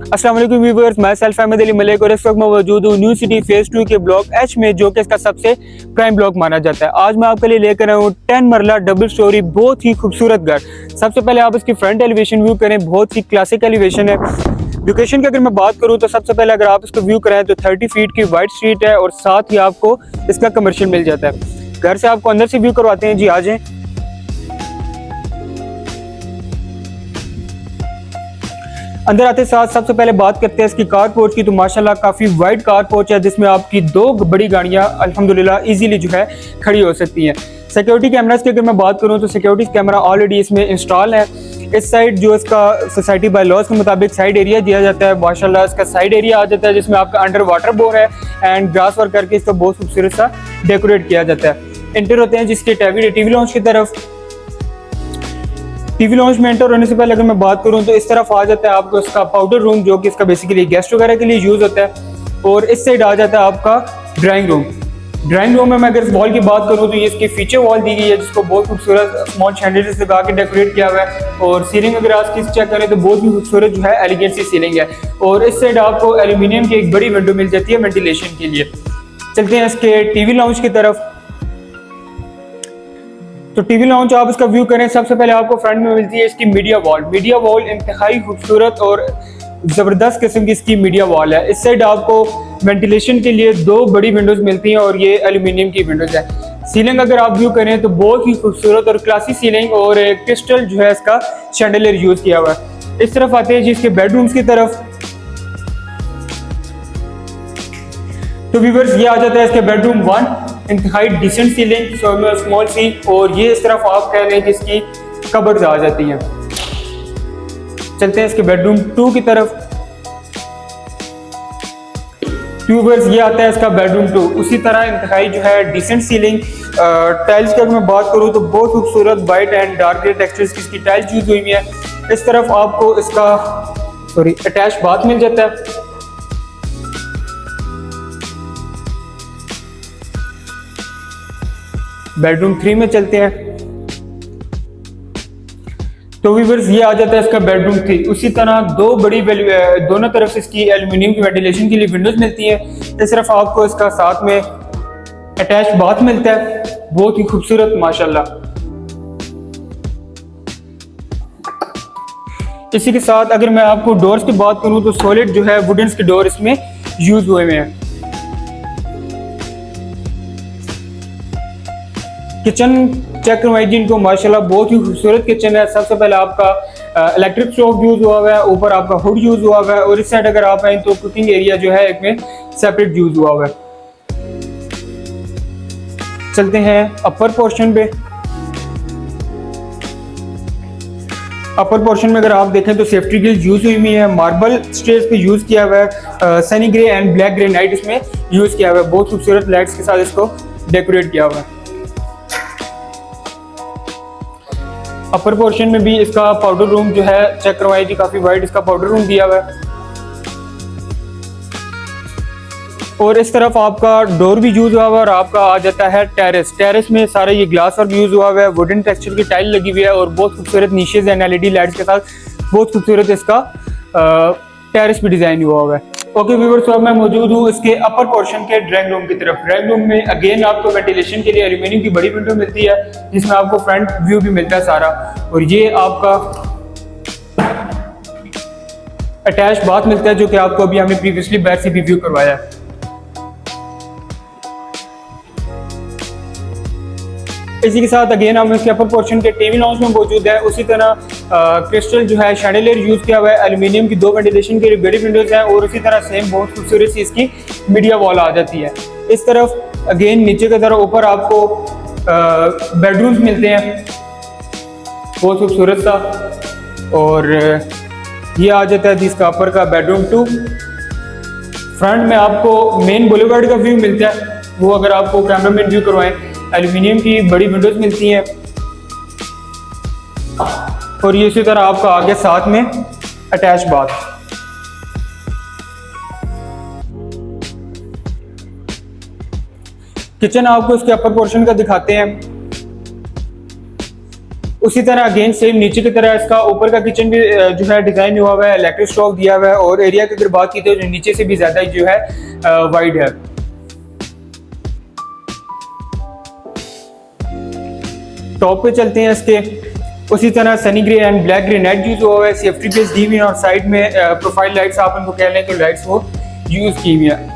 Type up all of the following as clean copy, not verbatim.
अस्सलाम वालेकुम व्यूअर्स, मैं सेल्फ अहमद अली मलिक और इस वक्त मैं मौजूद हूँ न्यू सिटी फेज 2 के ब्लॉक एच में, जो कि इसका सबसे प्राइम ब्लॉक माना जाता है। आज मैं आपके लिए लेकर आया हूँ 10 मरला डबल स्टोरी बहुत ही खूबसूरत घर। सबसे पहले आप इसकी फ्रंट एलिवेशन व्यू करें, बहुत ही क्लासिक एलिवेशन है। लोकेशन की अगर मैं बात करूँ तो सबसे पहले अगर आप इसको व्यू कराएं तो 30 फीट की वाइड स्ट्रीट है और साथ ही आपको इसका कमर्शियल मिल जाता है। घर से आपको अंदर से व्यू करवाते हैं जी, आ जाएं। अंदर आते साथ सबसे पहले बात करते हैं इसकी कार पोर्च की। तो माशाल्लाह काफ़ी वाइड कार पोर्च है जिसमें आपकी दो बड़ी गाड़ियां अल्हम्दुलिल्लाह इजीली जो है खड़ी हो सकती हैं। सिक्योरिटी कैमरास की अगर मैं बात करूं तो सिक्योरिटी कैमरा ऑलरेडी इसमें इंस्टॉल है। इस साइड जो इसका सोसाइटी बाय लॉज के मुताबिक साइड एरिया दिया जाता है, माशाल्लाह इसका साइड एरिया आ जाता है जिसमें आपका अंडर वाटर बोर है एंड ग्रास वर्क करके इसका बहुत खूबसूरत सा डेकोरेट किया जाता है। एंटर होते हैं जिसके टीवी लॉन्च की तरफ। टीवी लॉन्च में एंटर होने से पहले अगर मैं बात करूं तो इस तरफ आ जाता है आपको इसका पाउडर रूम, जो कि इसका बेसिकली गेस्ट वगैरह के लिए यूज होता है। और इस साइड आ जाता है आपका ड्राइंग रूम। ड्राइंग रूम में मैं अगर इस वॉल की बात करूं तो ये इसकी फीचर वॉल दी गई है जिसको बहुत खूबसूरत स्मॉल शैंडलियर्स लगा के डेकोरेट किया हुआ है। और सीलिंग अगर आप इसकी चेक करें तो बहुत ही खूबसूरत जो है एलिगेंट सी सीलिंग है। और इस साइड आपको एल्यूमिनियम की एक बड़ी विंडो मिल जाती है वेंटिलेशन के लिए। चलते हैं इसके टीवी लॉन्च की तरफ। तो टीवी लॉन्च आप इसका व्यू करें, सबसे पहले आपको फ्रंट में मिलती है इसकी मीडिया वॉल। मीडिया वॉल इंतहाई खूबसूरत और ज़बरदस्त किस्म की इसकी मीडिया वॉल है। इस साइड आपको वेंटिलेशन के लिए दो बड़ी विंडोज मिलती हैं और ये एल्यूमिनियम की विंडोज है। सीलिंग अगर आप व्यू करें तो बहुत ही खूबसूरत और क्लासी सीलिंग और क्रिस्टल जो है इसका शैंडलियर यूज किया हुआ है। इस तरफ आते हैं जी इसके बेडरूम्स की तरफ। तो व्यूअर्स ये आ जाता है इसके बेडरूम 1, इंतहाई डिसेंट सीलिंग स्मॉल सी। और ये इस तरफ आप कह लें कि इसकी कबर्ड्स आ जाती हैं। चलते हैं इसके बेडरूम 2 की तरफ। व्यूअर्स ये आता है इसका बेडरूम 2। उसी तरह इंतहाई जो है डिसेंट सीलिंग। टाइल्स की अगर मैं बात करूँ तो बहुत खूबसूरत white and dark grey textures की इसकी टाइल्स यूज हुई है। इस तरफ आपको इसका अटैच बाथ मिल जाता है। बेडरूम 3 में चलते हैं। तो व्यूअर्स ये आ जाता है इसका बेडरूम 3। उसी तरह दो बड़ी दोनों तरफ से इसकी एल्यूमिनियम की वेंटिलेशन के लिए विंडोज मिलती हैं। इस तरफ आपको इसका साथ में अटैच बाथ मिलता है, बहुत ही खूबसूरत माशाल्लाह। इसी के साथ अगर मैं आपको डोर्स की बात करूं तो सॉलिड जो है वुडन के डोर इसमें यूज हुए हैं। किचन चेक करवाई जी इनको, माशाल्लाह बहुत ही खूबसूरत किचन है। सबसे पहले आपका इलेक्ट्रिक स्टोव यूज हुआ हुआ है, ऊपर आपका हुड यूज हुआ हुआ है और इस साइड अगर आप आए तो कुकिंग एरिया जो है एक में सेपरेट यूज हुआ हुआ है। चलते हैं अपर पोर्शन पे। अपर पोर्शन में अगर आप देखें तो सेफ्टी ग्रिल यूज हुई है, मार्बल स्टेज पे यूज किया हुआ है, Sunny grey and black granite इसमें यूज किया हुआ है। बहुत खूबसूरत लाइट्स के साथ इसको डेकोरेट किया हुआ है। अपर पोर्शन में भी इसका पाउडर रूम जो है चेक करवाई जी, काफी वाइड इसका पाउडर रूम दिया हुआ है। और इस तरफ आपका डोर भी यूज हुआ हुआ है और आपका आ जाता है टेरेस। टेरेस में सारे ये ग्लास वर्क यूज हुआ हुआ है, वुडन टेक्सचर की टाइल लगी हुई है और बहुत खूबसूरत नीशेज एंड एलईडी लाइट्स के साथ बहुत खूबसूरत इसका टेरेस भी डिजाइन हुआ हुआ है। ओके व्यूअर्स, तो अब मैं मौजूद हूँ इसके अपर पोर्शन के ड्राइंग रूम की तरफ। ड्राइंग रूम में अगेन आपको वेंटिलेशन के लिए एल्यूमिनियम की बड़ी विंडो मिलती है जिसमें आपको फ्रंट व्यू भी मिलता है सारा। और ये आपका अटैच बाथ मिलता है जो कि आपको अभी हमने प्रीवियसली बैक से भी व्यू करवाया है। इसी के साथ अगेन हम इसके अपर पोर्शन के टीवी लॉन्च में मौजूद है। उसी तरह क्रिस्टल जो है शैंडलियर यूज किया हुआ है, एल्यूमिनियम की दो वेंटिलेशन के लिए बड़ी विंडोज हैं और उसी तरह सेम बहुत खूबसूरत सी इसकी मीडिया वॉल आ जाती है। इस तरफ अगेन नीचे की तरफ ऊपर आपको बेडरूम्स मिलते हैं बहुत खूबसूरत सा। और ये आ जाता है जिसका अपर का बेडरूम 2। फ्रंट में आपको मेन बुलेवार्ड का व्यू मिलता है, वो अगर आपको कैमरामैन व्यू करवाएं। एल्यूमिनियम की बड़ी विंडोज मिलती हैं और ये इसी तरह आपका आगे साथ में अटैच बाथ। किचन आपको इसके अपर पोर्शन का दिखाते हैं। उसी तरह अगेन सेम नीचे की तरह इसका ऊपर का किचन भी जो है डिजाइन हुआ हुआ है, इलेक्ट्रिक स्टोव दिया हुआ है और एरिया की अगर बात की तो नीचे से भी ज्यादा जो है वाइड है। टॉप पे चलते हैं इसके, उसी तरह Sunny grey and black granite use हुआ है, सेफ्टी बेस दी हुई है और साइड में प्रोफाइल लाइट्स आप इनको कह लें तो लाइट्स वो यूज की हुई है।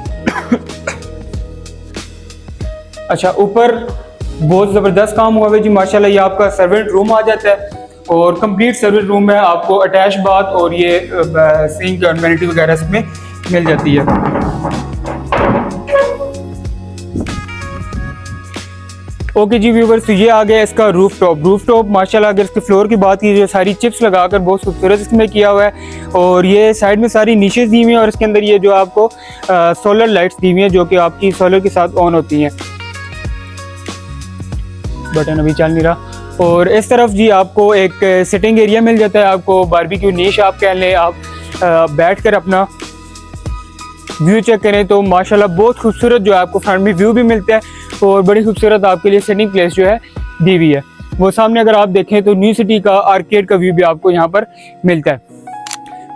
अच्छा, ऊपर बहुत ज़बरदस्त काम हुआ है जी माशाल्लाह। ये आपका सर्वेंट रूम आ जाता है और कंप्लीट सर्वेंट रूम है, आपको अटैच बाथ और ये सिंक और वैनिटी वगैरह इसमें मिल जाती है। ओके जी व्यूवर्स, तो ये आ गया इसका रूफ टॉप माशाल्लाह। अगर इसके फ्लोर की बात की, जो सारी चिप्स लगाकर बहुत खूबसूरत इसमें किया हुआ है और ये साइड में सारी नीशेस दी हुई हैं और इसके अंदर ये जो आपको सोलर लाइट्स दी हुई हैं जो कि आपकी सोलर के साथ ऑन होती हैं। बटन अभी चल नहीं रहा। और इस तरफ जी आपको एक सिटिंग एरिया मिल जाता है, आपको बारबेक्यू नीश आप कह लें, आप बैठ कर अपना व्यू चेक करें तो माशाल्लाह बहुत खूबसूरत जो है आपको फ्रंट में व्यू भी मिलता है और बड़ी खूबसूरत आपके लिए सिटिंग प्लेस जो है दी हुई है। वो सामने अगर आप देखें तो न्यू सिटी का आर्केड का व्यू भी आपको यहाँ पर मिलता है।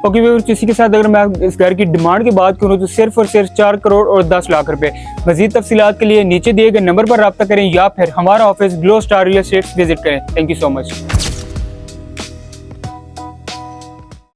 ओके व्यूअर्स, इसी के साथ अगर मैं इस घर की डिमांड की बात करूँ तो सिर्फ और सिर्फ 4 करोड़ और 10 लाख रुपए। मजीद तफसीलात के लिए नीचे दिए गए नंबर पर रब्ता करें या फिर हमारा office glow star real estate visit करें। Thank you so much.